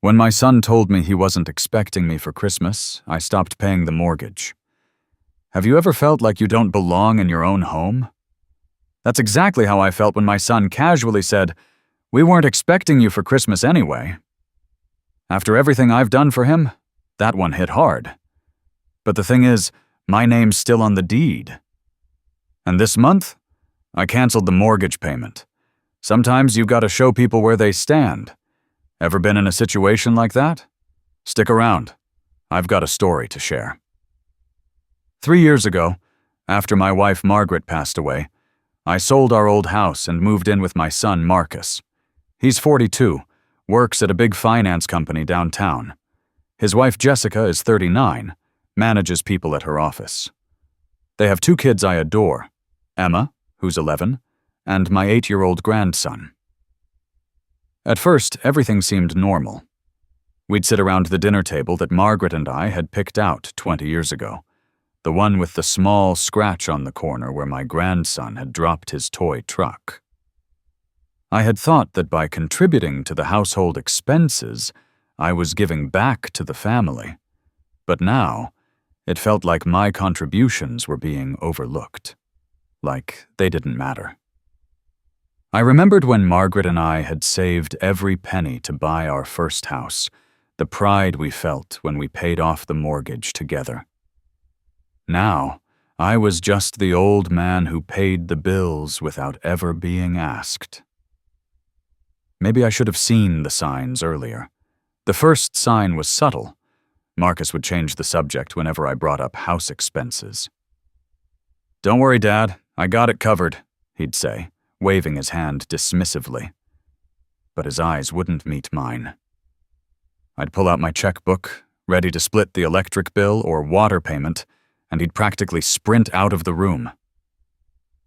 When my son told me he wasn't expecting me for Christmas, I stopped paying the mortgage. Have you ever felt like you don't belong in your own home? That's exactly how I felt when my son casually said, "We weren't expecting you for Christmas anyway." After everything I've done for him, that one hit hard. But the thing is, my name's still on the deed. And this month, I canceled the mortgage payment. Sometimes you've got to show people where they stand. Ever been in a situation like that? Stick around. I've got a story to share. 3 years ago, after my wife Margaret passed away, I sold our old house and moved in with my son Marcus. He's 42, works at a big finance company downtown. His wife Jessica is 39, manages people at her office. They have 2 kids I adore, Emma, who's 11, and my 8-year-old grandson. At first, everything seemed normal. We'd sit around the dinner table that Margaret and I had picked out 20 years ago, the one with the small scratch on the corner where my grandson had dropped his toy truck. I had thought that by contributing to the household expenses, I was giving back to the family. But now, it felt like my contributions were being overlooked, like they didn't matter. I remembered when Margaret and I had saved every penny to buy our first house, the pride we felt when we paid off the mortgage together. Now, I was just the old man who paid the bills without ever being asked. Maybe I should have seen the signs earlier. The first sign was subtle. Marcus would change the subject whenever I brought up house expenses. "Don't worry, Dad, I got it covered," he'd say, waving his hand dismissively. But his eyes wouldn't meet mine. I'd pull out my checkbook, ready to split the electric bill or water payment, and he'd practically sprint out of the room.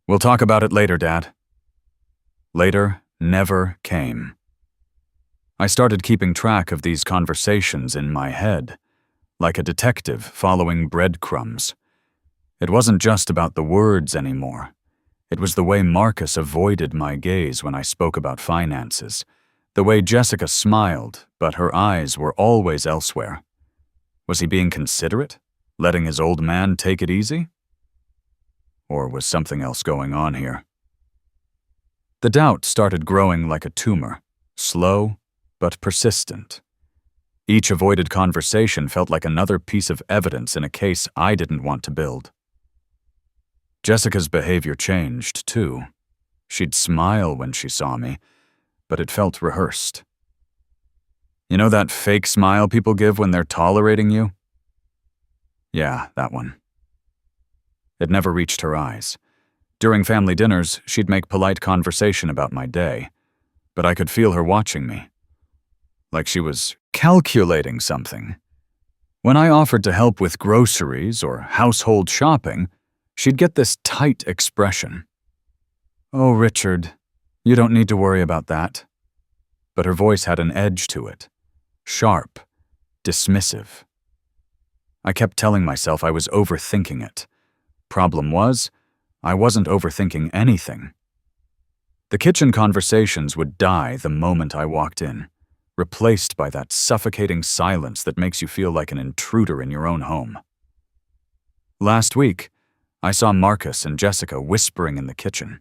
"We'll talk about it later, Dad." Later never came. I started keeping track of these conversations in my head, like a detective following breadcrumbs. It wasn't just about the words anymore. It was the way Marcus avoided my gaze when I spoke about finances, the way Jessica smiled, but her eyes were always elsewhere. Was he being considerate, letting his old man take it easy? Or was something else going on here? The doubt started growing like a tumor, slow but persistent. Each avoided conversation felt like another piece of evidence in a case I didn't want to build. Jessica's behavior changed, too. She'd smile when she saw me, but it felt rehearsed. You know that fake smile people give when they're tolerating you? Yeah, that one. It never reached her eyes. During family dinners, she'd make polite conversation about my day, but I could feel her watching me, like she was calculating something. When I offered to help with groceries or household shopping, she'd get this tight expression. "Oh, Richard, you don't need to worry about that." But her voice had an edge to it, sharp, dismissive. I kept telling myself I was overthinking it. Problem was, I wasn't overthinking anything. The kitchen conversations would die the moment I walked in, replaced by that suffocating silence that makes you feel like an intruder in your own home. Last week, I saw Marcus and Jessica whispering in the kitchen.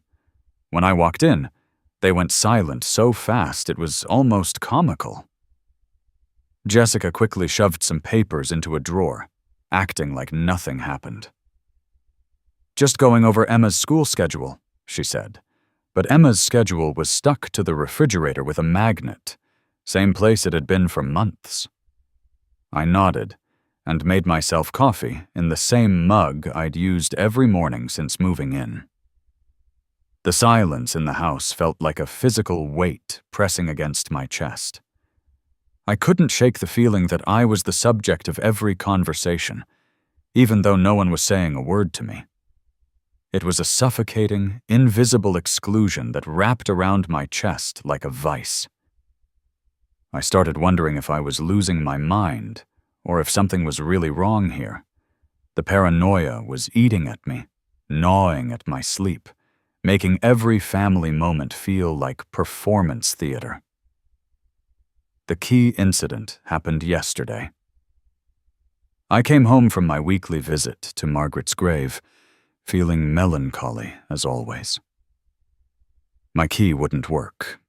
When I walked in, they went silent so fast it was almost comical. Jessica quickly shoved some papers into a drawer, acting like nothing happened. "Just going over Emma's school schedule," she said. But Emma's schedule was stuck to the refrigerator with a magnet, same place it had been for months. I nodded and made myself coffee in the same mug I'd used every morning since moving in. The silence in the house felt like a physical weight pressing against my chest. I couldn't shake the feeling that I was the subject of every conversation, even though no one was saying a word to me. It was a suffocating, invisible exclusion that wrapped around my chest like a vice. I started wondering if I was losing my mind, or if something was really wrong here. The paranoia was eating at me, gnawing at my sleep, making every family moment feel like performance theater. The key incident happened yesterday. I came home from my weekly visit to Margaret's grave, feeling melancholy as always. My key wouldn't work.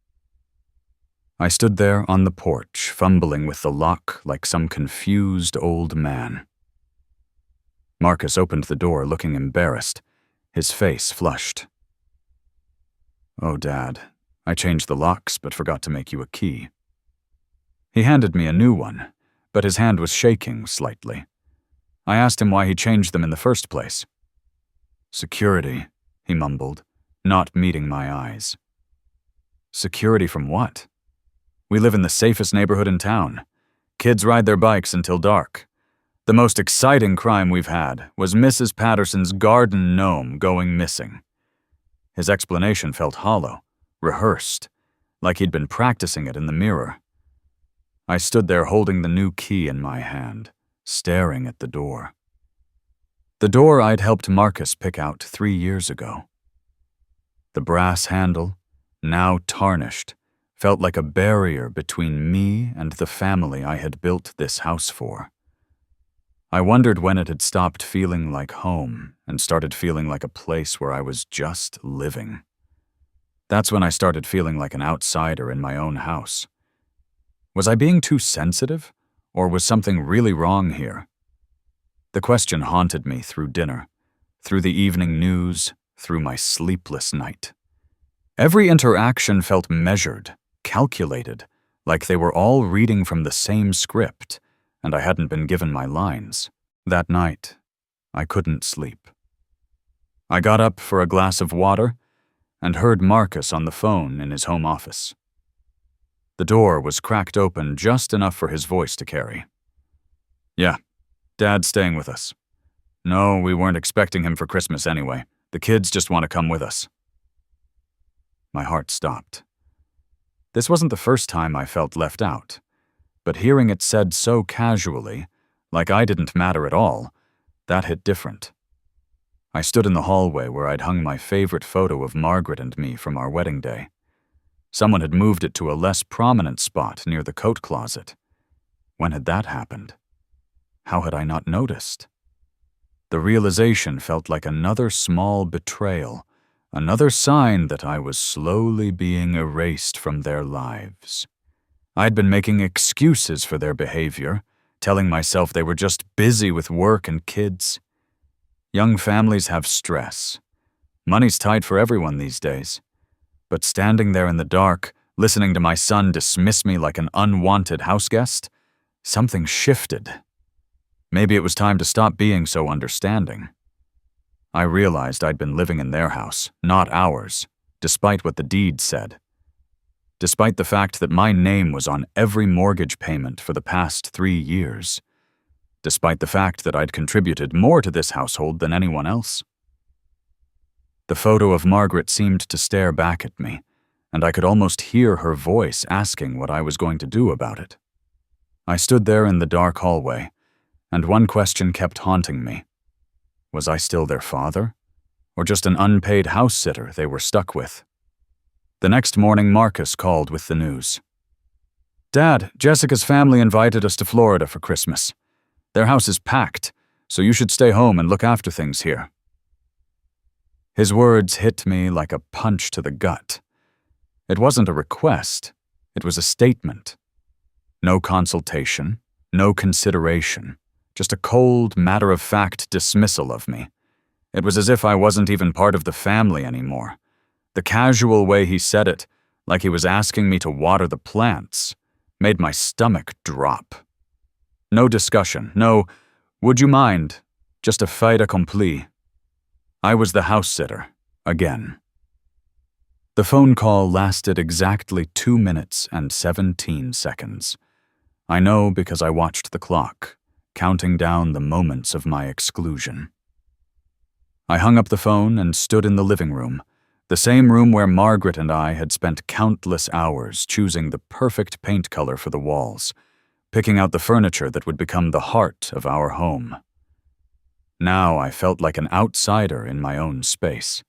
I stood there on the porch, fumbling with the lock like some confused old man. Marcus opened the door looking embarrassed, his face flushed. "Oh, Dad, I changed the locks but forgot to make you a key." He handed me a new one, but his hand was shaking slightly. I asked him why he changed them in the first place. "Security," he mumbled, not meeting my eyes. "Security from what? We live in the safest neighborhood in town. Kids ride their bikes until dark. The most exciting crime we've had was Mrs. Patterson's garden gnome going missing." His explanation felt hollow, rehearsed, like he'd been practicing it in the mirror. I stood there holding the new key in my hand, staring at the door. The door I'd helped Marcus pick out 3 years ago. The brass handle, now tarnished, felt like a barrier between me and the family I had built this house for. I wondered when it had stopped feeling like home and started feeling like a place where I was just living. That's when I started feeling like an outsider in my own house. Was I being too sensitive, or was something really wrong here? The question haunted me through dinner, through the evening news, through my sleepless night. Every interaction felt measured, calculated, like they were all reading from the same script, and I hadn't been given my lines. That night, I couldn't sleep. I got up for a glass of water and heard Marcus on the phone in his home office. The door was cracked open just enough for his voice to carry. "Yeah, Dad's staying with us. No, we weren't expecting him for Christmas anyway. The kids just want to come with us." My heart stopped. This wasn't the first time I felt left out, but hearing it said so casually, like I didn't matter at all, that hit different. I stood in the hallway where I'd hung my favorite photo of Margaret and me from our wedding day. Someone had moved it to a less prominent spot near the coat closet. When had that happened? How had I not noticed? The realization felt like another small betrayal, another sign that I was slowly being erased from their lives. I'd been making excuses for their behavior, telling myself they were just busy with work and kids. Young families have stress. Money's tight for everyone these days. But standing there in the dark, listening to my son dismiss me like an unwanted houseguest, something shifted. Maybe it was time to stop being so understanding. I realized I'd been living in their house, not ours, despite what the deed said. Despite the fact that my name was on every mortgage payment for the past 3 years. Despite the fact that I'd contributed more to this household than anyone else. The photo of Margaret seemed to stare back at me, and I could almost hear her voice asking what I was going to do about it. I stood there in the dark hallway, and one question kept haunting me. Was I still their father, or just an unpaid house sitter they were stuck with? The next morning, Marcus called with the news. "Dad, Jessica's family invited us to Florida for Christmas. Their house is packed, so you should stay home and look after things here." His words hit me like a punch to the gut. It wasn't a request, it was a statement. No consultation, no consideration, just a cold, matter-of-fact dismissal of me. It was as if I wasn't even part of the family anymore. The casual way he said it, like he was asking me to water the plants, made my stomach drop. No discussion, no, "Would you mind?" Just a fait accompli. I was the house sitter, again. The phone call lasted exactly 2 minutes and 17 seconds. I know because I watched the clock, counting down the moments of my exclusion. I hung up the phone and stood in the living room, the same room where Margaret and I had spent countless hours choosing the perfect paint color for the walls, picking out the furniture that would become the heart of our home. Now I felt like an outsider in my own space.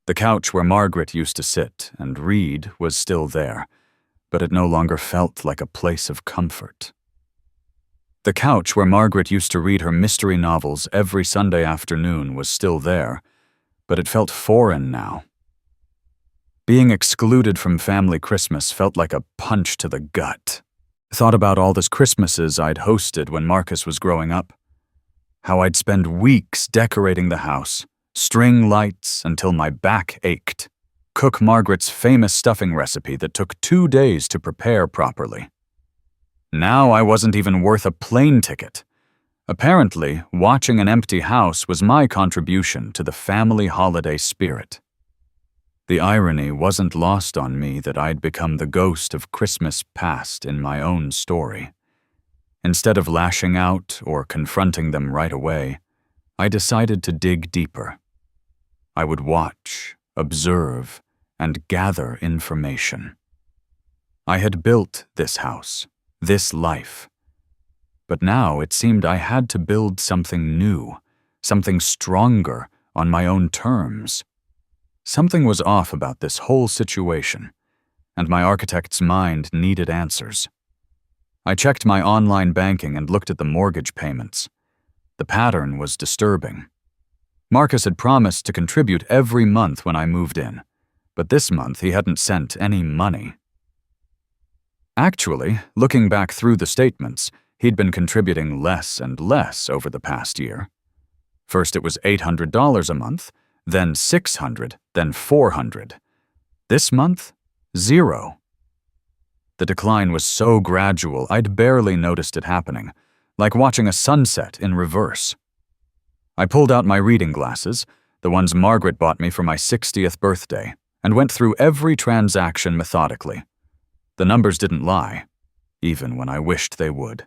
The couch where Margaret used to sit and read was still there, but it no longer felt like a place of comfort. The couch where Margaret used to read her mystery novels every Sunday afternoon was still there, but it felt foreign now. Being excluded from family Christmas felt like a punch to the gut. Thought about all those Christmases I'd hosted when Marcus was growing up. How I'd spend weeks decorating the house, string lights until my back ached, cook Margaret's famous stuffing recipe that took 2 days to prepare properly. Now I wasn't even worth a plane ticket. Apparently, watching an empty house was my contribution to the family holiday spirit. The irony wasn't lost on me that I'd become the ghost of Christmas past in my own story. Instead of lashing out or confronting them right away, I decided to dig deeper. I would watch, observe, and gather information. I had built this house, this life. But now it seemed I had to build something new, something stronger on my own terms. Something was off about this whole situation, and my architect's mind needed answers. I checked my online banking and looked at the mortgage payments. The pattern was disturbing. Marcus had promised to contribute every month when I moved in, but this month he hadn't sent any money. Actually, looking back through the statements, he'd been contributing less and less over the past year. First it was $800 a month, then $600, then $400. This month, $0. The decline was so gradual I'd barely noticed it happening, like watching a sunset in reverse. I pulled out my reading glasses, the ones Margaret bought me for my 60th birthday, and went through every transaction methodically. The numbers didn't lie, even when I wished they would.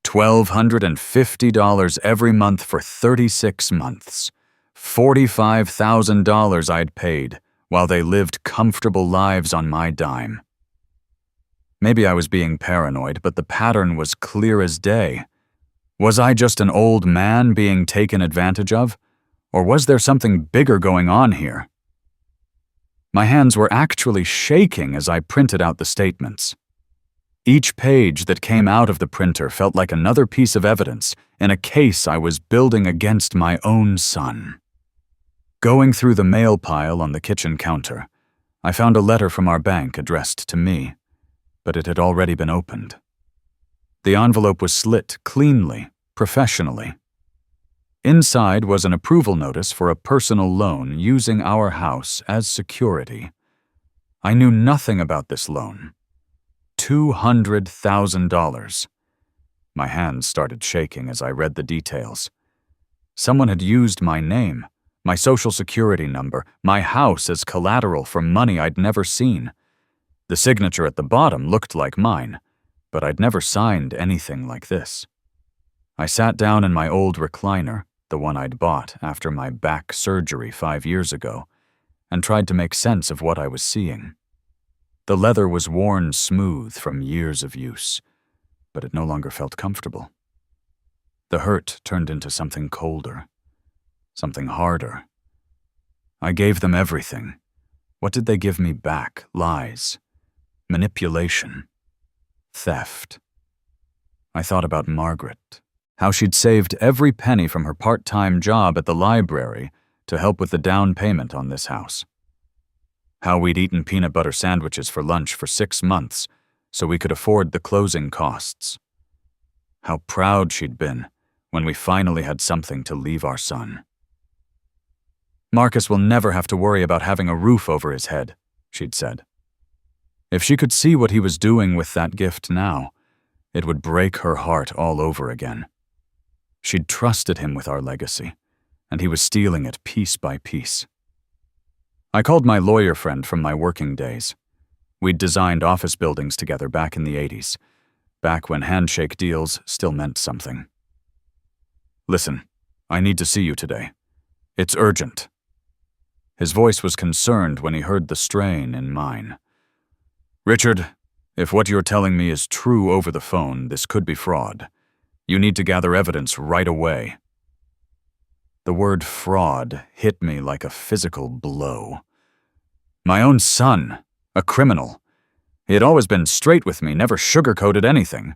$1,250 every month for 36 months. $45,000 I'd paid while they lived comfortable lives on my dime. Maybe I was being paranoid, but the pattern was clear as day. Was I just an old man being taken advantage of? Or was there something bigger going on here? My hands were actually shaking as I printed out the statements. Each page that came out of the printer felt like another piece of evidence in a case I was building against my own son. Going through the mail pile on the kitchen counter, I found a letter from our bank addressed to me, but it had already been opened. The envelope was slit cleanly, professionally. Inside was an approval notice for a personal loan using our house as security. I knew nothing about this loan. $200,000. My hands started shaking as I read the details. Someone had used my name, my social security number, my house as collateral for money I'd never seen. The signature at the bottom looked like mine, but I'd never signed anything like this. I sat down in my old recliner, the one I'd bought after my back surgery 5 years ago, and tried to make sense of what I was seeing. The leather was worn smooth from years of use, but it no longer felt comfortable. The hurt turned into something colder, something harder. I gave them everything. What did they give me back? Lies, manipulation, theft. I thought about Margaret, how she'd saved every penny from her part-time job at the library to help with the down payment on this house. How we'd eaten peanut butter sandwiches for lunch for 6 months so we could afford the closing costs. How proud she'd been when we finally had something to leave our son. Marcus will never have to worry about having a roof over his head, she'd said. If she could see what he was doing with that gift now, it would break her heart all over again. She'd trusted him with our legacy, and he was stealing it piece by piece. I called my lawyer friend from my working days. We'd designed office buildings together back in the 80s, back when handshake deals still meant something. Listen, I need to see you today. It's urgent. His voice was concerned when he heard the strain in mine. Richard, if what you're telling me is true over the phone, this could be fraud. You need to gather evidence right away. The word fraud hit me like a physical blow. My own son, a criminal. He had always been straight with me, never sugarcoated anything.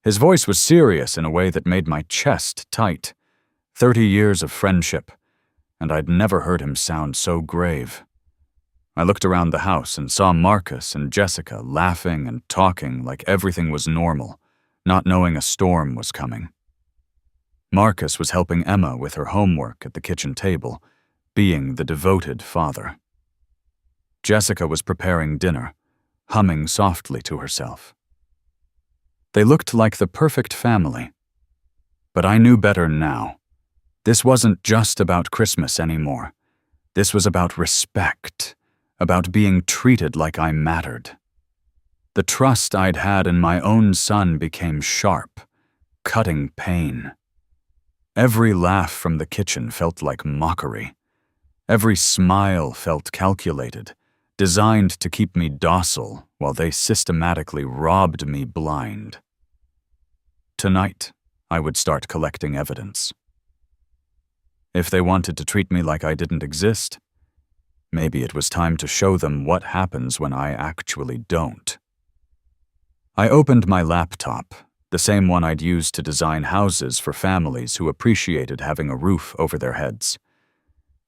His voice was serious in a way that made my chest tight. 30 years of friendship, and I'd never heard him sound so grave. I looked around the house and saw Marcus and Jessica laughing and talking like everything was normal, not knowing a storm was coming. Marcus was helping Emma with her homework at the kitchen table, being the devoted father. Jessica was preparing dinner, humming softly to herself. They looked like the perfect family. But I knew better now. This wasn't just about Christmas anymore. This was about respect, about being treated like I mattered. The trust I'd had in my own son became sharp, cutting pain. Every laugh from the kitchen felt like mockery. Every smile felt calculated, designed to keep me docile while they systematically robbed me blind. Tonight, I would start collecting evidence. If they wanted to treat me like I didn't exist, maybe it was time to show them what happens when I actually don't. I opened my laptop, the same one I'd used to design houses for families who appreciated having a roof over their heads.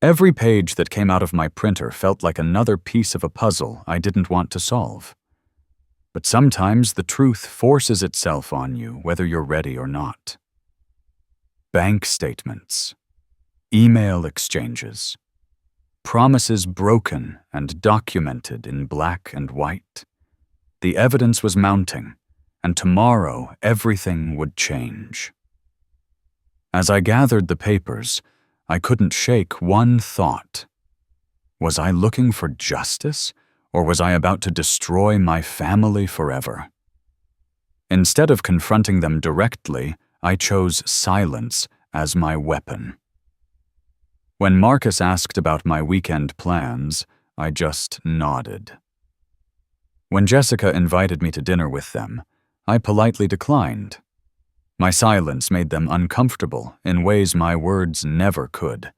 Every page that came out of my printer felt like another piece of a puzzle I didn't want to solve. But sometimes the truth forces itself on you, whether you're ready or not. Bank statements, email exchanges, promises broken and documented in black and white. The evidence was mounting, and tomorrow everything would change. As I gathered the papers, I couldn't shake one thought. Was I looking for justice, or was I about to destroy my family forever? Instead of confronting them directly, I chose silence as my weapon. When Marcus asked about my weekend plans, I just nodded. When Jessica invited me to dinner with them, I politely declined. My silence made them uncomfortable in ways my words never could.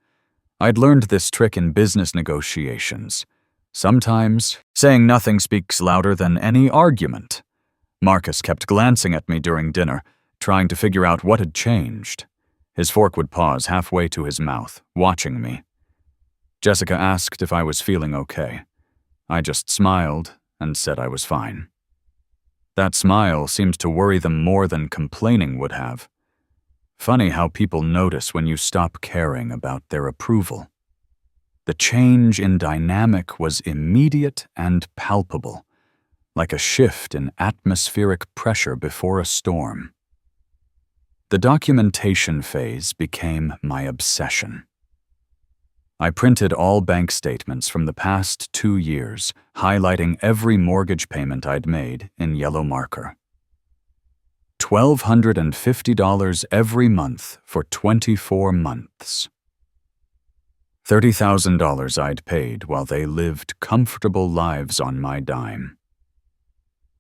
I'd learned this trick in business negotiations. Sometimes, saying nothing speaks louder than any argument. Marcus kept glancing at me during dinner, trying to figure out what had changed. His fork would pause halfway to his mouth, watching me. Jessica asked if I was feeling okay. I just smiled and said I was fine. That smile seemed to worry them more than complaining would have. Funny how people notice when you stop caring about their approval. The change in dynamic was immediate and palpable, like a shift in atmospheric pressure before a storm. The documentation phase became my obsession. I printed all bank statements from the past 2 years, highlighting every mortgage payment I'd made in yellow marker. $1,250 every month for 24 months. $30,000 I'd paid while they lived comfortable lives on my dime.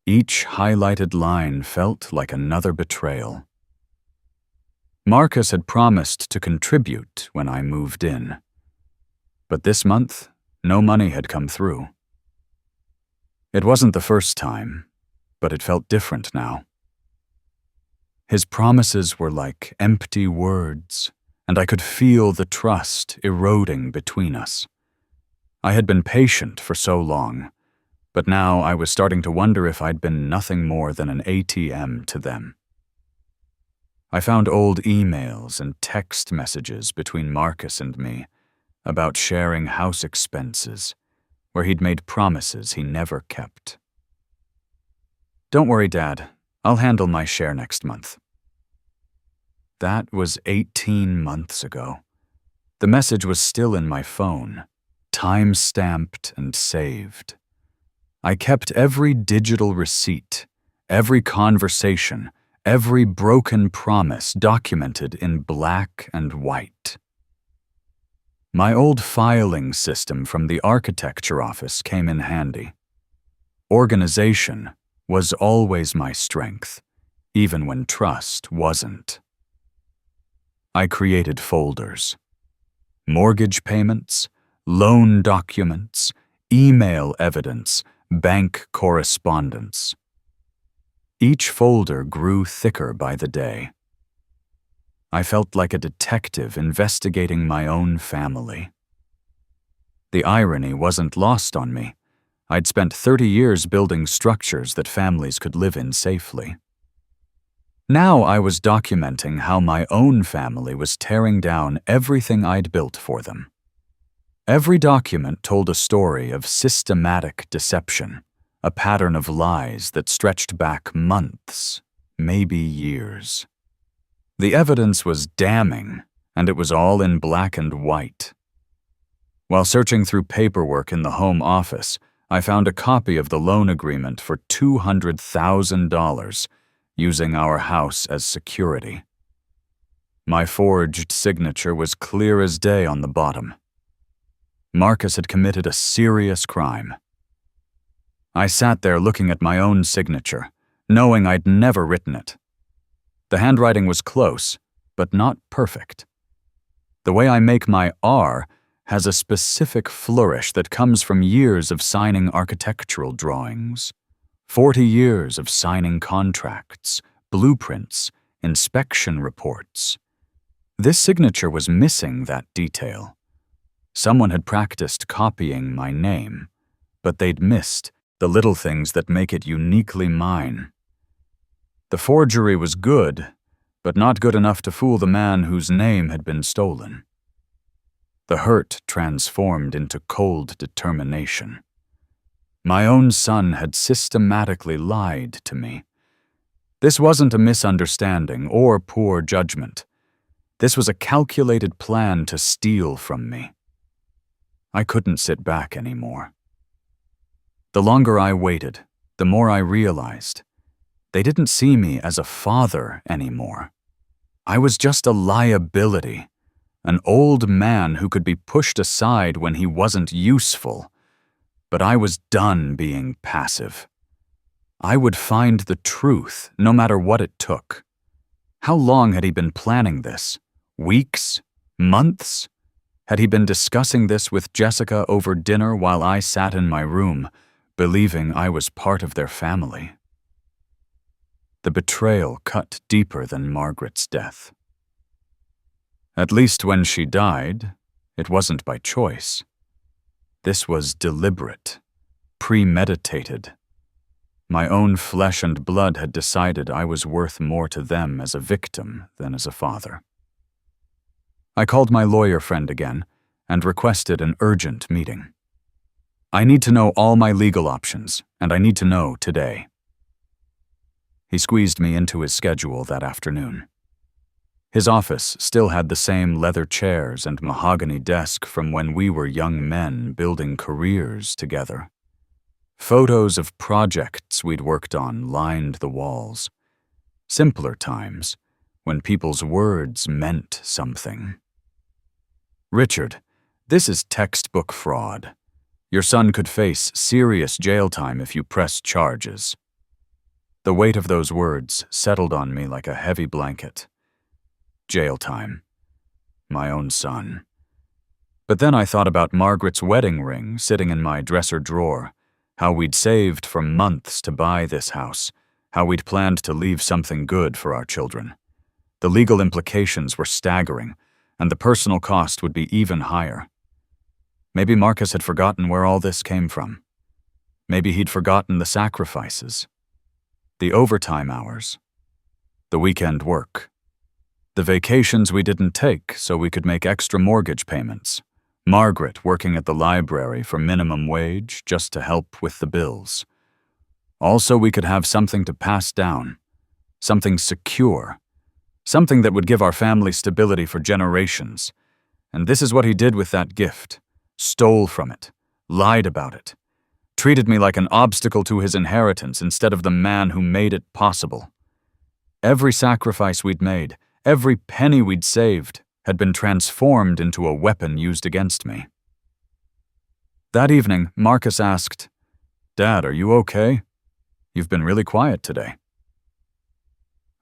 Each highlighted line felt like another betrayal. Marcus had promised to contribute when I moved in. But this month, no money had come through. It wasn't the first time, but it felt different now. His promises were like empty words, and I could feel the trust eroding between us. I had been patient for so long, but now I was starting to wonder if I'd been nothing more than an ATM to them. I found old emails and text messages between Marcus and me about sharing house expenses, where he'd made promises he never kept. "Don't worry, Dad. I'll handle my share next month." That was 18 months ago. The message was still in my phone, time-stamped and saved. I kept every digital receipt, every conversation, every broken promise documented in black and white. My old filing system from the architecture office came in handy. Organization was always my strength, even when trust wasn't. I created folders. Mortgage payments, loan documents, email evidence, bank correspondence. Each folder grew thicker by the day. I felt like a detective investigating my own family. The irony wasn't lost on me. I'd spent 30 years building structures that families could live in safely. Now I was documenting how my own family was tearing down everything I'd built for them. Every document told a story of systematic deception, a pattern of lies that stretched back months, maybe years. The evidence was damning, and it was all in black and white. While searching through paperwork in the home office, I found a copy of the loan agreement for $200,000, using our house as security. My forged signature was clear as day on the bottom. Marcus had committed a serious crime. I sat there looking at my own signature, knowing I'd never written it. The handwriting was close, but not perfect. The way I make my R has a specific flourish that comes from years of signing architectural drawings, 40 years of signing contracts, blueprints, inspection reports. This signature was missing that detail. Someone had practiced copying my name, but they'd missed the little things that make it uniquely mine. The forgery was good, but not good enough to fool the man whose name had been stolen. The hurt transformed into cold determination. My own son had systematically lied to me. This wasn't a misunderstanding or poor judgment. This was a calculated plan to steal from me. I couldn't sit back anymore. The longer I waited, the more I realized they didn't see me as a father anymore. I was just a liability, an old man who could be pushed aside when he wasn't useful. But I was done being passive. I would find the truth, no matter what it took. How long had he been planning this? Weeks? Months? Had he been discussing this with Jessica over dinner while I sat in my room, believing I was part of their family? The betrayal cut deeper than Margaret's death. At least when she died, it wasn't by choice. This was deliberate, premeditated. My own flesh and blood had decided I was worth more to them as a victim than as a father. I called my lawyer friend again and requested an urgent meeting. I need to know all my legal options, and I need to know today. He squeezed me into his schedule that afternoon. His office still had the same leather chairs and mahogany desk from when we were young men building careers together. Photos of projects we'd worked on lined the walls. Simpler times, when people's words meant something. "Richard, this is textbook fraud. Your son could face serious jail time if you press charges." The weight of those words settled on me like a heavy blanket. Jail time. My own son. But then I thought about Margaret's wedding ring sitting in my dresser drawer, how we'd saved for months to buy this house, how we'd planned to leave something good for our children. The legal implications were staggering, and the personal cost would be even higher. Maybe Marcus had forgotten where all this came from. Maybe he'd forgotten the sacrifices, the overtime hours, the weekend work, the vacations we didn't take so we could make extra mortgage payments, Margaret working at the library for minimum wage just to help with the bills. Also, we could have something to pass down, something secure, something that would give our family stability for generations. And this is what he did with that gift. Stole from it, lied about it, treated me like an obstacle to his inheritance instead of the man who made it possible. Every sacrifice we'd made, every penny we'd saved, had been transformed into a weapon used against me. That evening, Marcus asked, "Dad, are you okay? You've been really quiet today."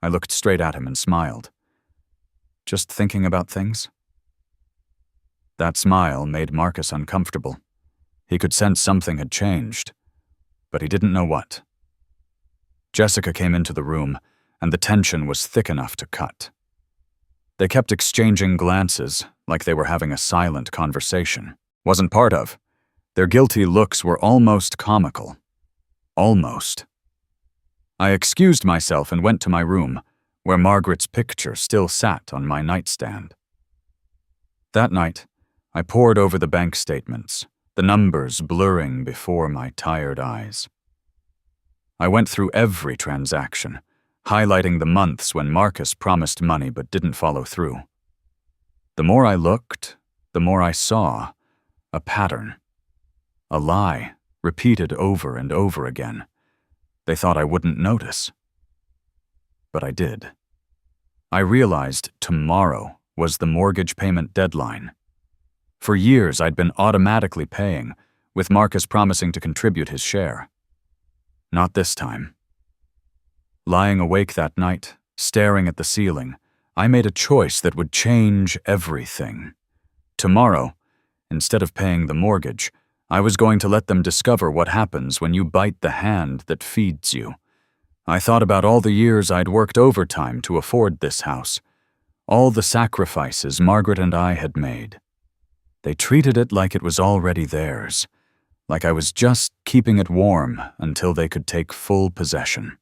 I looked straight at him and smiled. "Just thinking about things?" That smile made Marcus uncomfortable. He could sense something had changed. but he didn't know what. Jessica came into the room, and the tension was thick enough to cut. They kept exchanging glances, like they were having a silent conversation. Wasn't part of. Their guilty looks were almost comical. Almost. I excused myself and went to my room, where Margaret's picture still sat on my nightstand. That night, I pored over the bank statements, the numbers blurring before my tired eyes. I went through every transaction, highlighting the months when Marcus promised money but didn't follow through. The more I looked, the more I saw a pattern. A lie, repeated over and over again. They thought I wouldn't notice. But I did. I realized tomorrow was the mortgage payment deadline. For years I'd been automatically paying, with Marcus promising to contribute his share. Not this time. Lying awake that night, staring at the ceiling, I made a choice that would change everything. Tomorrow, instead of paying the mortgage, I was going to let them discover what happens when you bite the hand that feeds you. I thought about all the years I'd worked overtime to afford this house, all the sacrifices Margaret and I had made. They treated it like it was already theirs, like I was just keeping it warm until they could take full possession.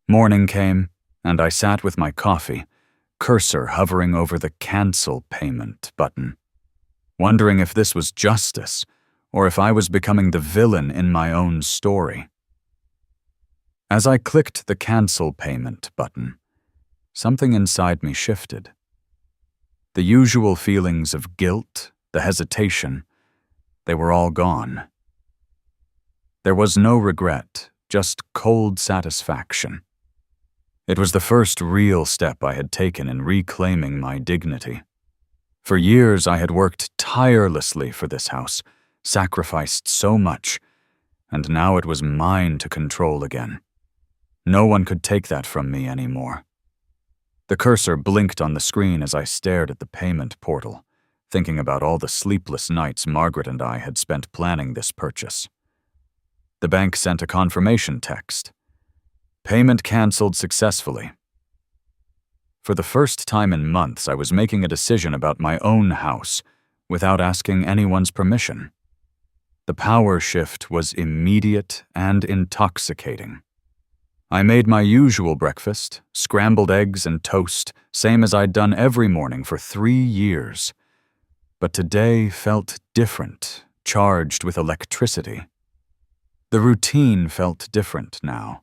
Morning came, and I sat with my coffee, cursor hovering over the cancel payment button, wondering if this was justice, or if I was becoming the villain in my own story. As I clicked the cancel payment button, something inside me shifted. The usual feelings of guilt, the hesitation, they were all gone. There was no regret, just cold satisfaction. It was the first real step I had taken in reclaiming my dignity. For years I had worked tirelessly for this house, sacrificed so much, and now it was mine to control again. No one could take that from me anymore. The cursor blinked on the screen as I stared at the payment portal, thinking about all the sleepless nights Margaret and I had spent planning this purchase. The bank sent a confirmation text. Payment canceled successfully. For the first time in months, I was making a decision about my own house without asking anyone's permission. The power shift was immediate and intoxicating. I made my usual breakfast, scrambled eggs and toast, same as I'd done every morning for 3 years. But today felt different, charged with electricity. The routine felt different now,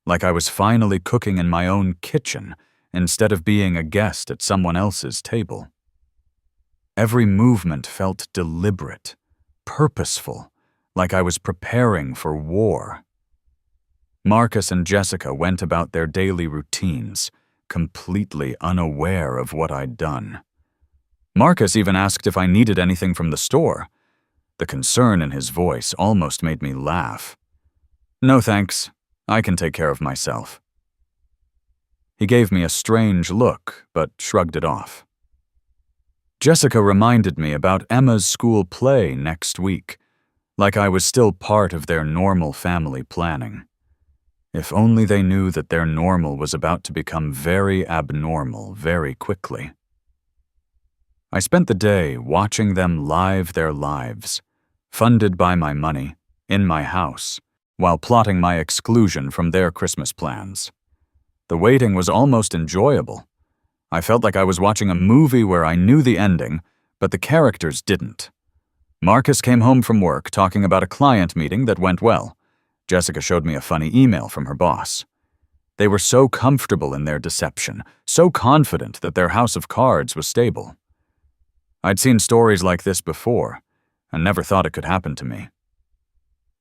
like I was finally cooking in my own kitchen instead of being a guest at someone else's table. Every movement felt deliberate, purposeful, like I was preparing for war. Marcus and Jessica went about their daily routines, completely unaware of what I'd done. Marcus even asked if I needed anything from the store. The concern in his voice almost made me laugh. No thanks, I can take care of myself. He gave me a strange look, but shrugged it off. Jessica reminded me about Emma's school play next week, like I was still part of their normal family planning. If only they knew that their normal was about to become very abnormal very quickly. I spent the day watching them live their lives, funded by my money, in my house, while plotting my exclusion from their Christmas plans. The waiting was almost enjoyable. I felt like I was watching a movie where I knew the ending, but the characters didn't. Marcus came home from work talking about a client meeting that went well. Jessica showed me a funny email from her boss. They were so comfortable in their deception, so confident that their house of cards was stable. I'd seen stories like this before, and never thought it could happen to me.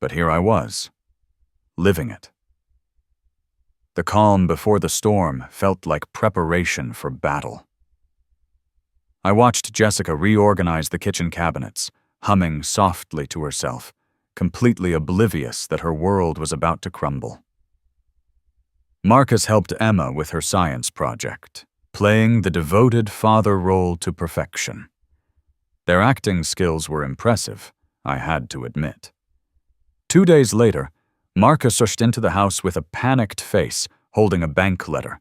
But here I was, living it. The calm before the storm felt like preparation for battle. I watched Jessica reorganize the kitchen cabinets, humming softly to herself, completely oblivious that her world was about to crumble. Marcus helped Emma with her science project, playing the devoted father role to perfection. Their acting skills were impressive, I had to admit. 2 days later, Marcus rushed into the house with a panicked face, holding a bank letter.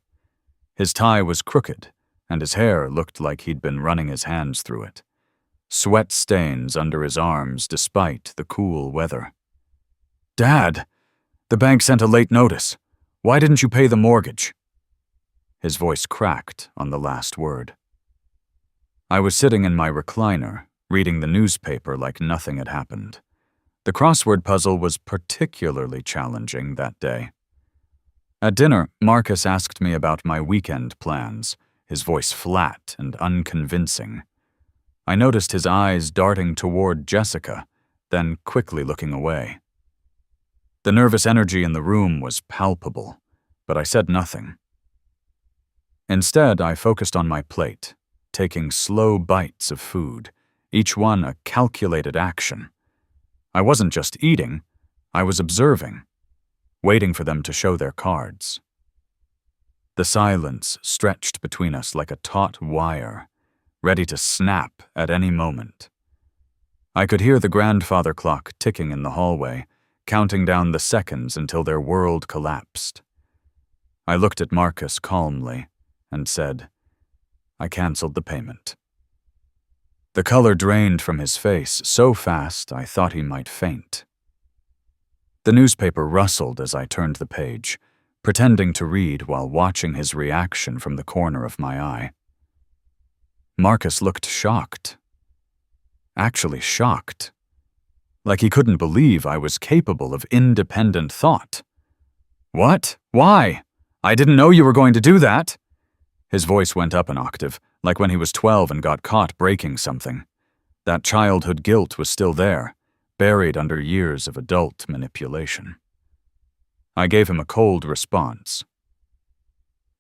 His tie was crooked, and his hair looked like he'd been running his hands through it. Sweat stains under his arms despite the cool weather. "Dad, the bank sent a late notice. Why didn't you pay the mortgage?" His voice cracked on the last word. I was sitting in my recliner, reading the newspaper like nothing had happened. The crossword puzzle was particularly challenging that day. At dinner, Marcus asked me about my weekend plans, his voice flat and unconvincing. I noticed his eyes darting toward Jessica, then quickly looking away. The nervous energy in the room was palpable, but I said nothing. Instead, I focused on my plate, taking slow bites of food, each one a calculated action. I wasn't just eating, I was observing, waiting for them to show their cards. The silence stretched between us like a taut wire, ready to snap at any moment. I could hear the grandfather clock ticking in the hallway, counting down the seconds until their world collapsed. I looked at Marcus calmly and said, "I canceled the payment." The color drained from his face so fast I thought he might faint. The newspaper rustled as I turned the page, pretending to read while watching his reaction from the corner of my eye. Marcus looked shocked. Actually shocked. Like he couldn't believe I was capable of independent thought. "What? Why? I didn't know you were going to do that." His voice went up an octave, like when he was 12 and got caught breaking something. That childhood guilt was still there, buried under years of adult manipulation. I gave him a cold response.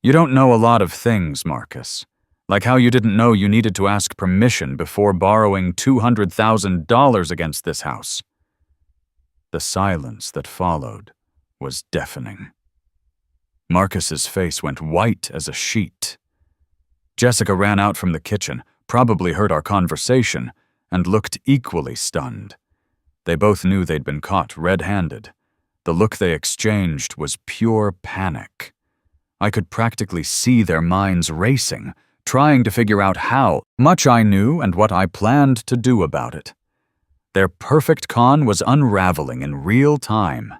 "You don't know a lot of things, Marcus. Like how you didn't know you needed to ask permission before borrowing $200,000 against this house." The silence that followed was deafening. Marcus's face went white as a sheet. Jessica ran out from the kitchen, probably heard our conversation, and looked equally stunned. They both knew they'd been caught red-handed. The look they exchanged was pure panic. I could practically see their minds racing, trying to figure out how much I knew and what I planned to do about it. Their perfect con was unraveling in real time.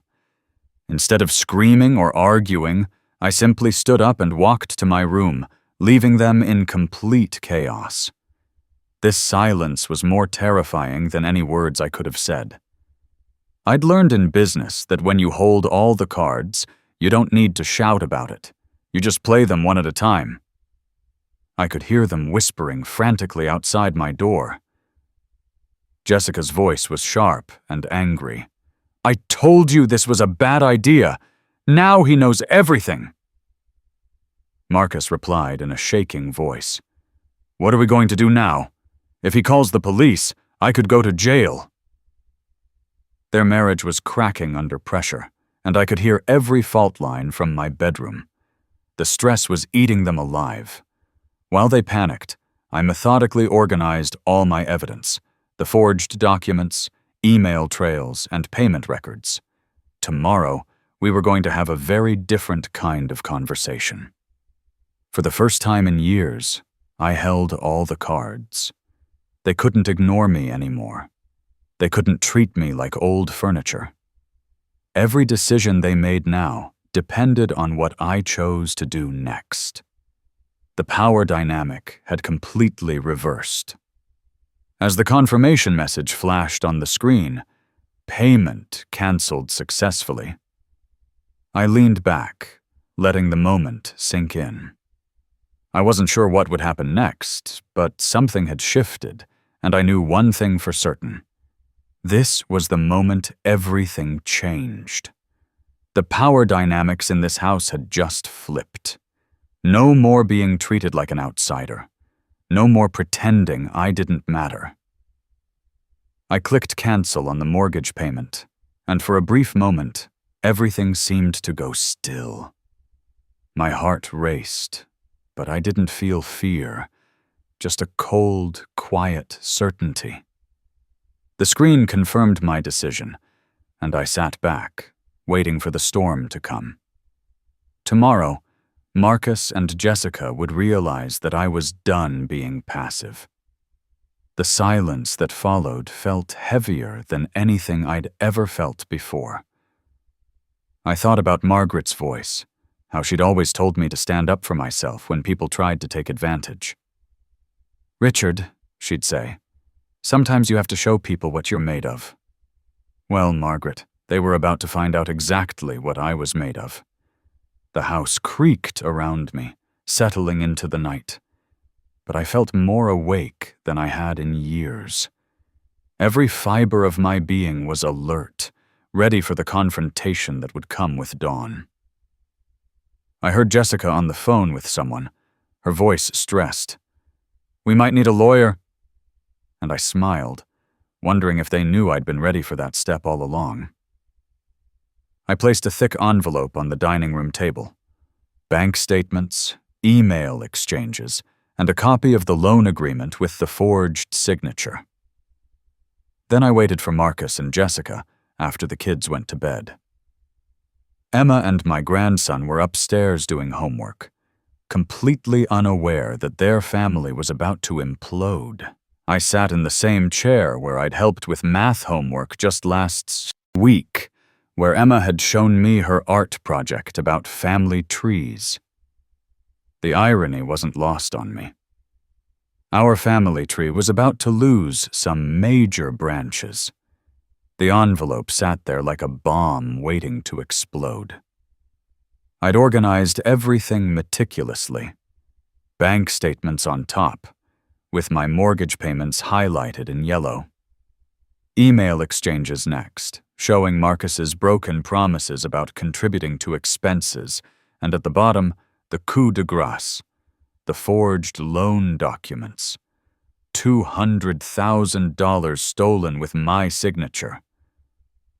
Instead of screaming or arguing, I simply stood up and walked to my room, leaving them in complete chaos. This silence was more terrifying than any words I could have said. I'd learned in business that when you hold all the cards, you don't need to shout about it. You just play them one at a time. I could hear them whispering frantically outside my door. Jessica's voice was sharp and angry. "I told you this was a bad idea. Now he knows everything." Marcus replied in a shaking voice. "What are we going to do now? If he calls the police, I could go to jail." Their marriage was cracking under pressure, and I could hear every fault line from my bedroom. The stress was eating them alive. While they panicked, I methodically organized all my evidence, the forged documents, email trails, and payment records. Tomorrow, we were going to have a very different kind of conversation. For the first time in years, I held all the cards. They couldn't ignore me anymore. They couldn't treat me like old furniture. Every decision they made now depended on what I chose to do next. The power dynamic had completely reversed. As the confirmation message flashed on the screen, "Payment canceled successfully," I leaned back, letting the moment sink in. I wasn't sure what would happen next, but something had shifted, and I knew one thing for certain. This was the moment everything changed. The power dynamics in this house had just flipped. No more being treated like an outsider. No more pretending I didn't matter. I clicked cancel on the mortgage payment, and for a brief moment, everything seemed to go still. My heart raced, but I didn't feel fear, just a cold, quiet certainty. The screen confirmed my decision, and I sat back, waiting for the storm to come. Tomorrow, Marcus and Jessica would realize that I was done being passive. The silence that followed felt heavier than anything I'd ever felt before. I thought about Margaret's voice, how she'd always told me to stand up for myself when people tried to take advantage. "Richard," she'd say, "sometimes you have to show people what you're made of." Well, Margaret, they were about to find out exactly what I was made of. The house creaked around me, settling into the night. But I felt more awake than I had in years. Every fiber of my being was alert, ready for the confrontation that would come with dawn. I heard Jessica on the phone with someone, her voice stressed. "We might need a lawyer." And I smiled, wondering if they knew I'd been ready for that step all along. I placed a thick envelope on the dining room table. Bank statements, email exchanges, and a copy of the loan agreement with the forged signature. Then I waited for Marcus and Jessica after the kids went to bed. Emma and my grandson were upstairs doing homework, completely unaware that their family was about to implode. I sat in the same chair where I'd helped with math homework just last week, where Emma had shown me her art project about family trees. The irony wasn't lost on me. Our family tree was about to lose some major branches. The envelope sat there like a bomb waiting to explode. I'd organized everything meticulously. Bank statements on top, with my mortgage payments highlighted in yellow. Email exchanges next, showing Marcus's broken promises about contributing to expenses, and at the bottom, the coup de grace, the forged loan documents. $200,000 stolen with my signature.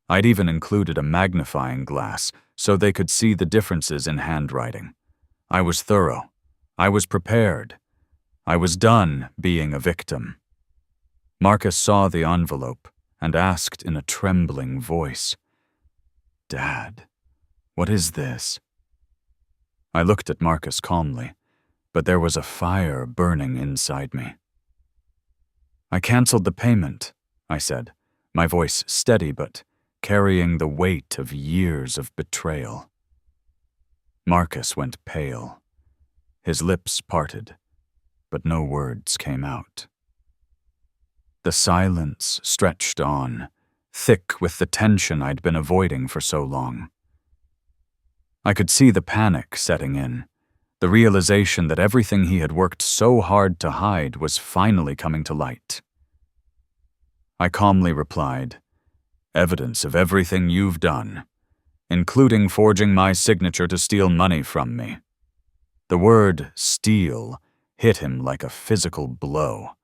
I'd even included a magnifying glass so they could see the differences in handwriting. I was thorough. I was prepared. I was done being a victim. Marcus saw the envelope and asked in a trembling voice, "Dad, what is this?" I looked at Marcus calmly, but there was a fire burning inside me. "I canceled the payment," I said, my voice steady but carrying the weight of years of betrayal. Marcus went pale. His lips parted, but no words came out. The silence stretched on, thick with the tension I'd been avoiding for so long. I could see the panic setting in, the realization that everything he had worked so hard to hide was finally coming to light. I calmly replied, "Evidence of everything you've done, including forging my signature to steal money from me." The word steal hit him like a physical blow.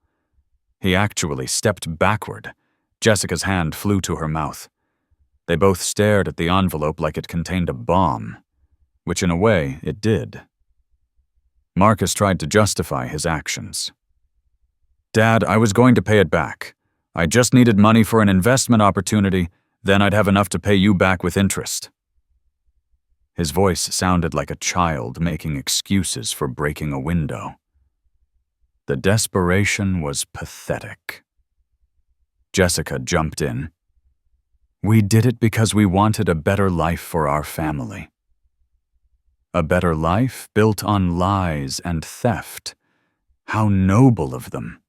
He actually stepped backward. Jessica's hand flew to her mouth. They both stared at the envelope like it contained a bomb, which in a way it did. Marcus tried to justify his actions. "Dad, I was going to pay it back. I just needed money for an investment opportunity, then I'd have enough to pay you back with interest." His voice sounded like a child making excuses for breaking a window. The desperation was pathetic. Jessica jumped in. "We did it because we wanted a better life for our family." A better life built on lies and theft. How noble of them.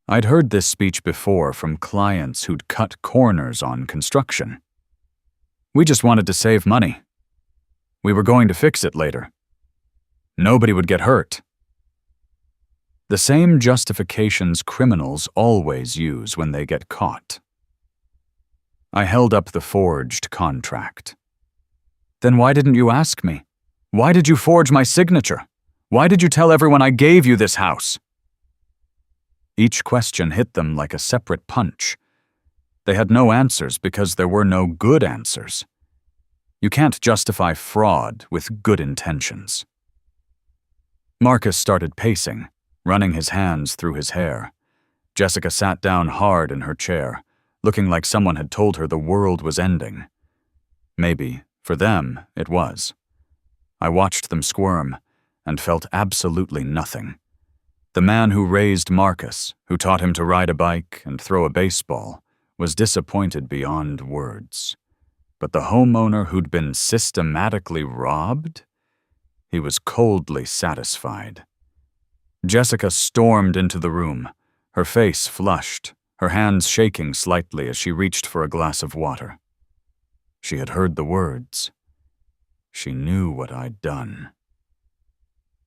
I'd heard this speech before from clients who'd cut corners on construction. "We just wanted to save money. We were going to fix it later. Nobody would get hurt." The same justifications criminals always use when they get caught. I held up the forged contract. "Then why didn't you ask me? Why did you forge my signature? Why did you tell everyone I gave you this house?" Each question hit them like a separate punch. They had no answers because there were no good answers. You can't justify fraud with good intentions. Marcus started pacing, running his hands through his hair. Jessica sat down hard in her chair, looking like someone had told her the world was ending. Maybe, for them, it was. I watched them squirm and felt absolutely nothing. The man who raised Marcus, who taught him to ride a bike and throw a baseball, was disappointed beyond words. But the homeowner who'd been systematically robbed? He was coldly satisfied. Jessica stormed into the room, her face flushed, her hands shaking slightly as she reached for a glass of water. She had heard the words. She knew what I'd done.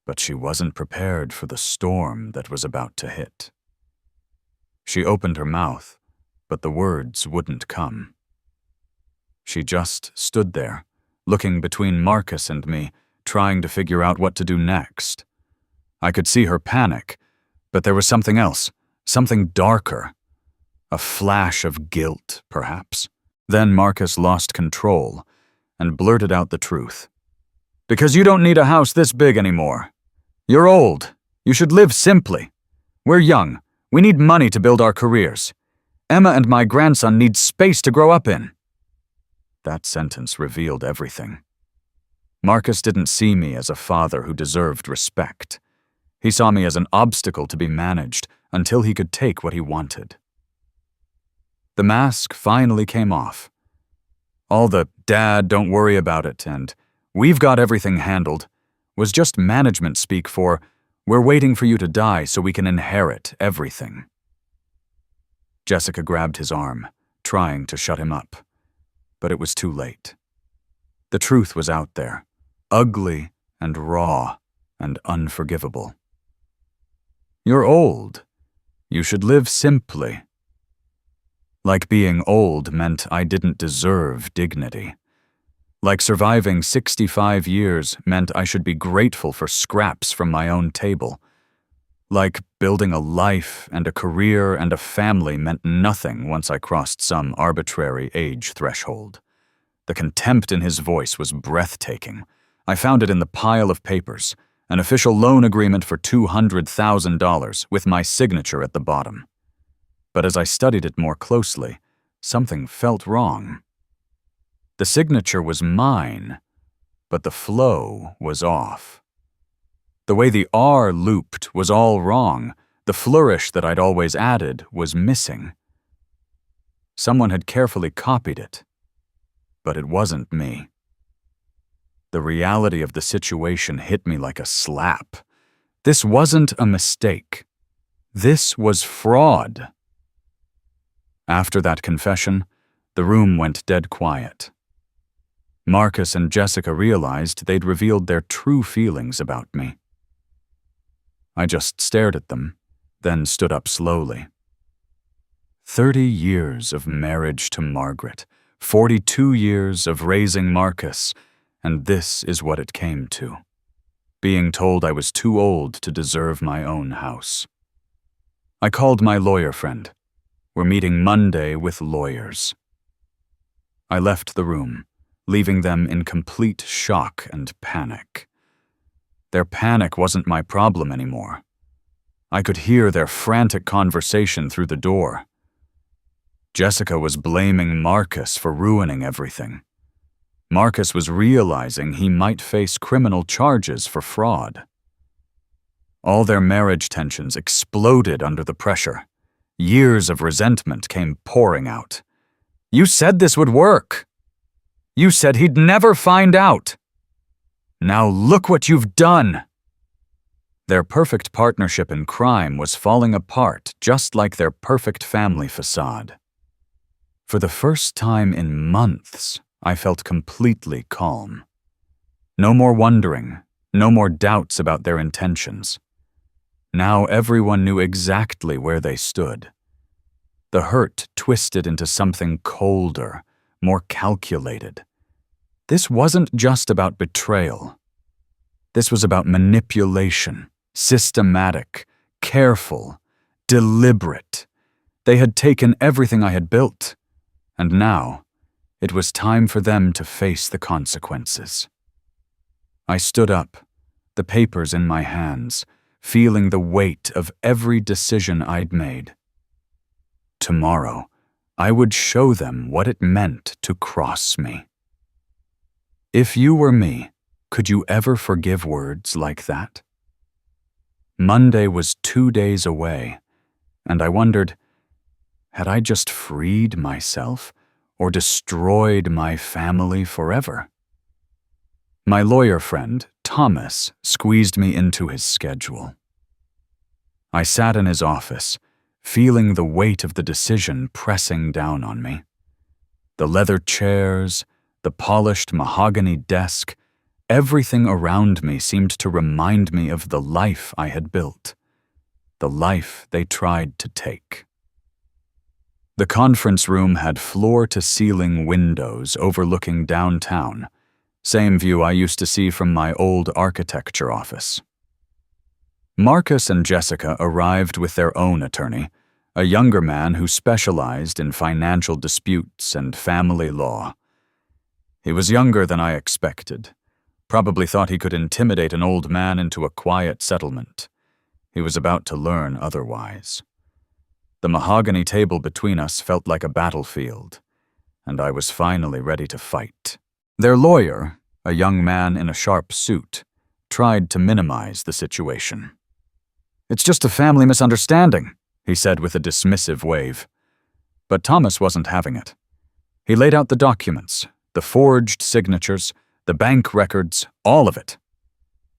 But she wasn't prepared for the storm that was about to hit. She opened her mouth, but the words wouldn't come. She just stood there, looking between Marcus and me, trying to figure out what to do next. I could see her panic, but there was something else, something darker. A flash of guilt, perhaps. Then Marcus lost control and blurted out the truth. "Because you don't need a house this big anymore. You're old. You should live simply. We're young. We need money to build our careers. Emma and my grandson need space to grow up in." That sentence revealed everything. Marcus didn't see me as a father who deserved respect. He saw me as an obstacle to be managed until he could take what he wanted. The mask finally came off. All the "Dad, don't worry about it," and "We've got everything handled" was just management speak for "We're waiting for you to die so we can inherit everything." Jessica grabbed his arm, trying to shut him up. But it was too late. The truth was out there, ugly and raw and unforgivable. "You're old. You should live simply." Like being old meant I didn't deserve dignity. Like surviving 65 years meant I should be grateful for scraps from my own table. Like building a life and a career and a family meant nothing once I crossed some arbitrary age threshold. The contempt in his voice was breathtaking. I found it in the pile of papers, an official loan agreement for $200,000 with my signature at the bottom. But as I studied it more closely, something felt wrong. The signature was mine, but the flow was off. The way the R looped was all wrong. The flourish that I'd always added was missing. Someone had carefully copied it, but it wasn't me. The reality of the situation hit me like a slap. This wasn't a mistake. This was fraud. After that confession, the room went dead quiet. Marcus and Jessica realized they'd revealed their true feelings about me. I just stared at them, then stood up slowly. 30 years of marriage to Margaret, 42 years of raising Marcus, and this is what it came to. Being told I was too old to deserve my own house. I called my lawyer friend. We're meeting Monday with lawyers. I left the room, leaving them in complete shock and panic. Their panic wasn't my problem anymore. I could hear their frantic conversation through the door. Jessica was blaming Marcus for ruining everything. Marcus was realizing he might face criminal charges for fraud. All their marriage tensions exploded under the pressure. Years of resentment came pouring out. "You said this would work. You said he'd never find out. Now look what you've done." Their perfect partnership in crime was falling apart just like their perfect family facade. For the first time in months, I felt completely calm. No more wondering, no more doubts about their intentions. Now everyone knew exactly where they stood. The hurt twisted into something colder, more calculated. This wasn't just about betrayal. This was about manipulation, systematic, careful, deliberate. They had taken everything I had built, and now it was time for them to face the consequences. I stood up, the papers in my hands, feeling the weight of every decision I'd made. Tomorrow, I would show them what it meant to cross me. If you were me, could you ever forgive words like that? Monday was 2 days away, and I wondered, had I just freed myself or destroyed my family forever? My lawyer friend, Thomas, squeezed me into his schedule. I sat in his office, feeling the weight of the decision pressing down on me. The leather chairs, the polished mahogany desk, everything around me seemed to remind me of the life I had built, the life they tried to take. The conference room had floor-to-ceiling windows overlooking downtown, same view I used to see from my old architecture office. Marcus and Jessica arrived with their own attorney, a younger man who specialized in financial disputes and family law. He was younger than I expected. Probably thought he could intimidate an old man into a quiet settlement. He was about to learn otherwise. The mahogany table between us felt like a battlefield, and I was finally ready to fight. Their lawyer, a young man in a sharp suit, tried to minimize the situation. "It's just a family misunderstanding," he said with a dismissive wave. But Thomas wasn't having it. He laid out the documents, the forged signatures, the bank records, all of it.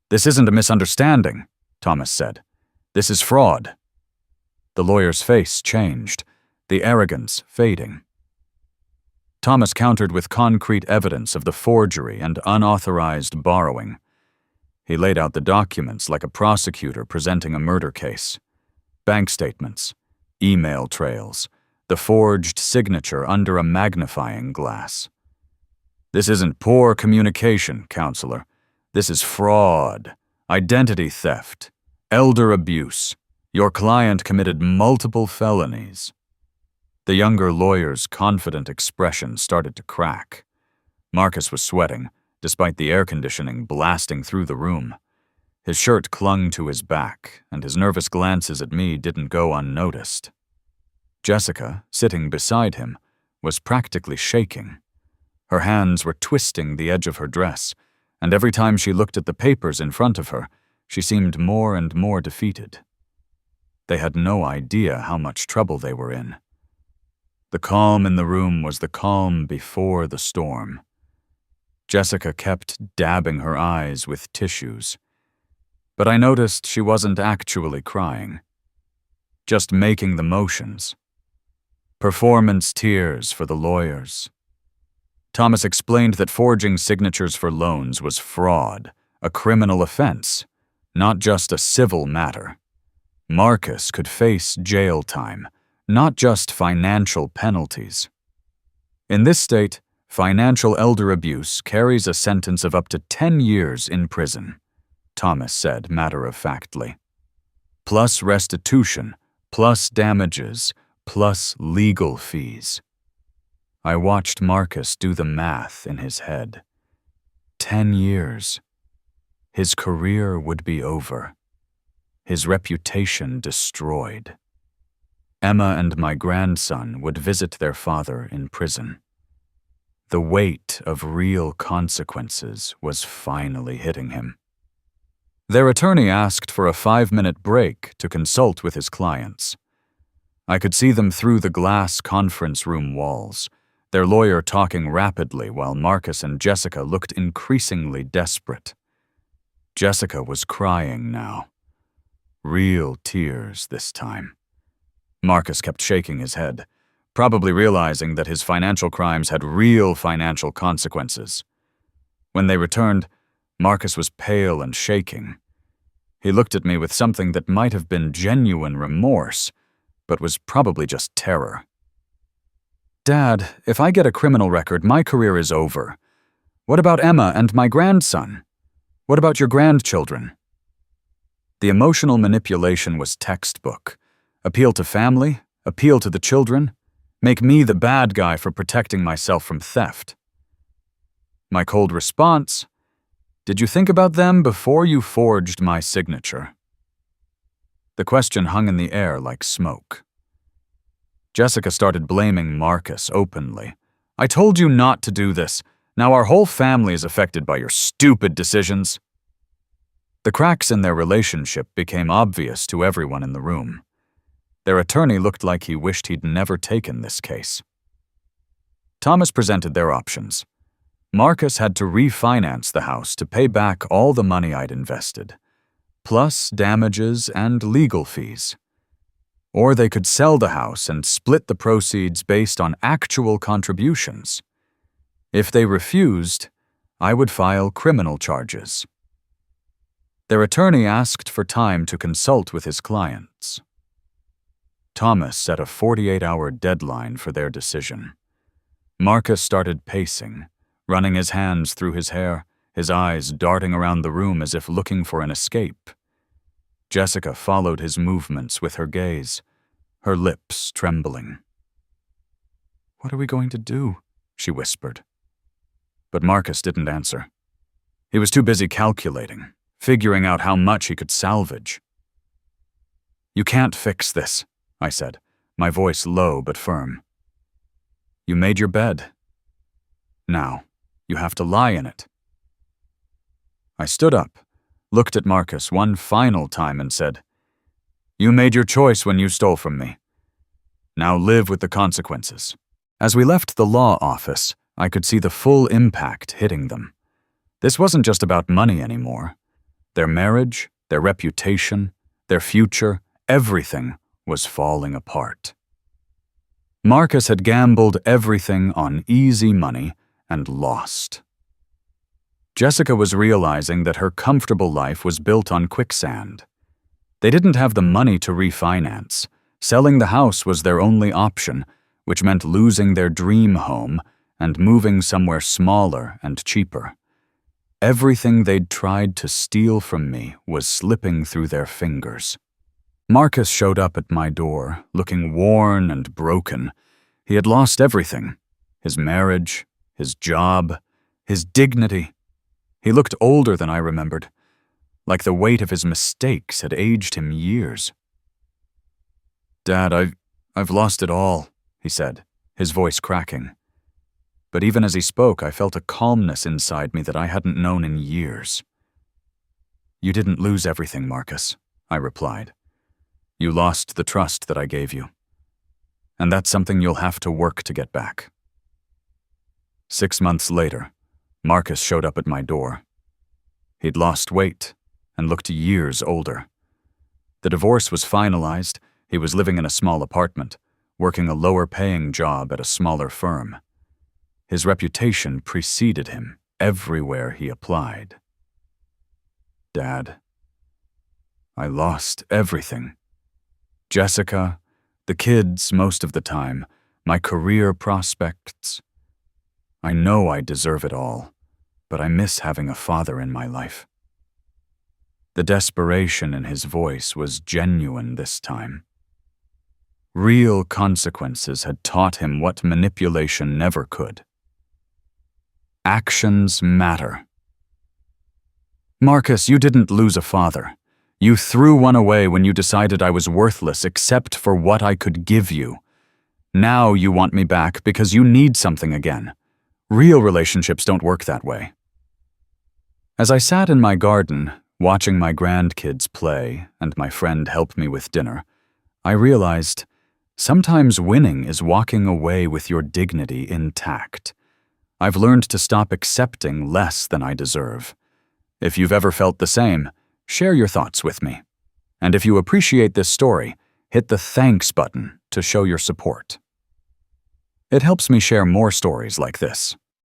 "This isn't a misunderstanding," Thomas said. "This is fraud." The lawyer's face changed, the arrogance fading. Thomas countered with concrete evidence of the forgery and unauthorized borrowing. He laid out the documents like a prosecutor presenting a murder case. Bank statements, email trails, the forged signature under a magnifying glass. "This isn't poor communication, counselor. This is fraud, identity theft, elder abuse. Your client committed multiple felonies." The younger lawyer's confident expression started to crack. Marcus was sweating, despite the air conditioning blasting through the room. His shirt clung to his back, and his nervous glances at me didn't go unnoticed. Jessica, sitting beside him, was practically shaking. Her hands were twisting the edge of her dress, and every time she looked at the papers in front of her, she seemed more and more defeated. They had no idea how much trouble they were in. The calm in the room was the calm before the storm. Jessica kept dabbing her eyes with tissues, but I noticed she wasn't actually crying, just making the motions. Performance tears for the lawyers. Thomas explained that forging signatures for loans was fraud, a criminal offense, not just a civil matter. Marcus could face jail time, not just financial penalties. In this state, financial elder abuse carries a sentence of up to 10 years in prison, Thomas said matter-of-factly. Plus restitution, plus damages, plus legal fees. I watched Marcus do the math in his head. 10 years. His career would be over. His reputation destroyed. Emma and my grandson would visit their father in prison. The weight of real consequences was finally hitting him. Their attorney asked for a 5-minute break to consult with his clients. I could see them through the glass conference room walls, their lawyer talking rapidly while Marcus and Jessica looked increasingly desperate. Jessica was crying now. Real tears this time. Marcus kept shaking his head, probably realizing that his financial crimes had real financial consequences. When they returned, Marcus was pale and shaking. He looked at me with something that might have been genuine remorse, but was probably just terror. "Dad, if I get a criminal record, my career is over. What about Emma and my grandson? What about your grandchildren?" The emotional manipulation was textbook. Appeal to family, appeal to the children, make me the bad guy for protecting myself from theft. My cold response: "Did you think about them before you forged my signature?" The question hung in the air like smoke. Jessica started blaming Marcus openly. "I told you not to do this. Now our whole family is affected by your stupid decisions." The cracks in their relationship became obvious to everyone in the room. Their attorney looked like he wished he'd never taken this case. Thomas presented their options. Marcus had to refinance the house to pay back all the money I'd invested, plus damages and legal fees. Or they could sell the house and split the proceeds based on actual contributions. If they refused, I would file criminal charges. Their attorney asked for time to consult with his clients. Thomas set a 48-hour deadline for their decision. Marcus started pacing, running his hands through his hair, his eyes darting around the room as if looking for an escape. Jessica followed his movements with her gaze, her lips trembling. "What are we going to do?" she whispered. But Marcus didn't answer. He was too busy calculating, figuring out how much he could salvage. "You can't fix this," I said, my voice low but firm. "You made your bed. Now, you have to lie in it." I stood up, looked at Marcus one final time and said, "You made your choice when you stole from me. Now live with the consequences." As we left the law office, I could see the full impact hitting them. This wasn't just about money anymore. Their marriage, their reputation, their future, everything was falling apart. Marcus had gambled everything on easy money and lost. Jessica was realizing that her comfortable life was built on quicksand. They didn't have the money to refinance. Selling the house was their only option, which meant losing their dream home and moving somewhere smaller and cheaper. Everything they'd tried to steal from me was slipping through their fingers. Marcus showed up at my door, looking worn and broken. He had lost everything: his marriage, his job, his dignity. He looked older than I remembered, like the weight of his mistakes had aged him years. "Dad, I've lost it all," he said, his voice cracking. But even as he spoke, I felt a calmness inside me that I hadn't known in years. "You didn't lose everything, Marcus," I replied. "You lost the trust that I gave you. And that's something you'll have to work to get back." 6 months later, Marcus showed up at my door. He'd lost weight and looked years older. The divorce was finalized. He was living in a small apartment, working a lower-paying job at a smaller firm. His reputation preceded him everywhere he applied. "Dad, I lost everything. Jessica, the kids most of the time, my career prospects. I know I deserve it all, but I miss having a father in my life." The desperation in his voice was genuine this time. Real consequences had taught him what manipulation never could. Actions matter. "Marcus, you didn't lose a father. You threw one away when you decided I was worthless except for what I could give you. Now you want me back because you need something again. Real relationships don't work that way." As I sat in my garden, watching my grandkids play and my friend help me with dinner, I realized sometimes winning is walking away with your dignity intact. I've learned to stop accepting less than I deserve. If you've ever felt the same, share your thoughts with me. And if you appreciate this story, hit the thanks button to show your support. It helps me share more stories like this.